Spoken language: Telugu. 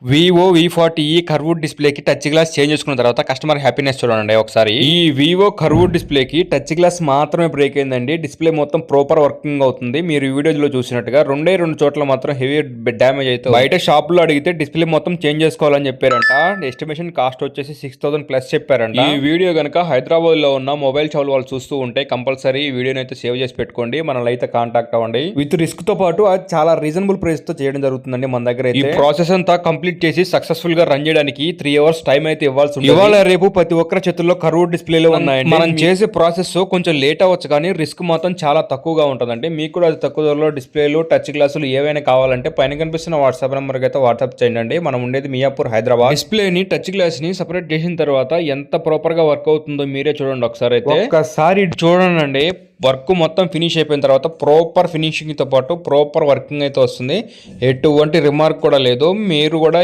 వివో V40e కర్వ్డ్ డిస్ప్లేకి టచ్ గ్లాస్ చేంజ్ చేసుకున్న తర్వాత కస్టమర్ హ్యాపీనెస్ చూడండి ఒకసారి. ఈ వివో కర్వ్డ్ డిస్ప్లేకి టచ్ గ్లాస్ మాత్రమే బ్రేక్ అయిందండి. డిస్ప్లే మొత్తం ప్రాపర్ వర్కింగ్ అవుతుంది. మీరు ఈ వీడియోలో చూసినట్టుగా రెండు చోట్ల మాత్రం హెవీ డ్యామేజ్ అయితే బయట షాప్ లో అడిగితే డిస్ప్లే మొత్తం చేంజ్ చేసుకోవాలని చెప్పారంట. ఎస్టిమేషన్ కాస్ట్ వచ్చేసి 6000 ప్లస్ చెప్పారంట. ఈ వీడియో కనుక హైదరాబాద్ లో ఉన్న మొబైల్ షాప్ వాళ్ళు చూస్తూ ఉంటే కంపల్సరీ ఈ వీడియోని అయితే సేవ్ చేసి పెట్టుకోండి. మనల్ని అయితే కాంటాక్ట్ అవ్వండి. విత్ రిస్క్ తో పాటు అది చాలా రీజనబుల్ ప్రైస్ తో చేయడం జరుగుతుందండి మన దగ్గర. ఈ ప్రాసెస్ అంతా కంప్లీట్ చేసి సక్సెస్ఫుల్ గా రన్ చేయడానికి 3 అవర్స్ టైం అయితే ఇవ్వాల్సి ఉంది. ఇవాళ రేపు ప్రతి ఒక్కరి చేతుల్లో కర్వ్డ్ డిస్ప్లేలు ఉన్నాయండి. మనం చేసే ప్రాసెస్ కొంచెం లేట్ అవ్వచ్చు కానీ రిస్క్ మాత్రం చాలా తక్కువగా ఉంటుందండి. మీకు కూడా అది తక్కువ ధరలో డిస్ప్లేలు టచ్ గ్లాసులు ఏవైనా కావాలంటే పైన కనిపిస్తున్న వాట్సాప్ నెంబర్ అయితే వాట్సాప్ చేయండి. మనం ఉండేది మియాపూర్ హైదరాబాద్. డిస్ప్లేని టచ్ గ్లాస్ ని సెపరేట్ చేసిన తర్వాత ఎంత ప్రాపర్ గా వర్క్ అవుతుందో మీరే చూడండి ఒకసారి. అయితే ఒక్కసారి చూడండి, వర్క్ మొత్తం ఫినిష్ అయిపోయిన తర్వాత ప్రాపర్ ఫినిషింగ్తో పాటు ప్రాపర్ వర్కింగ్ అయితే వస్తుంది. ఎటువంటి రిమార్క్ కూడా లేదు. మీరు కూడా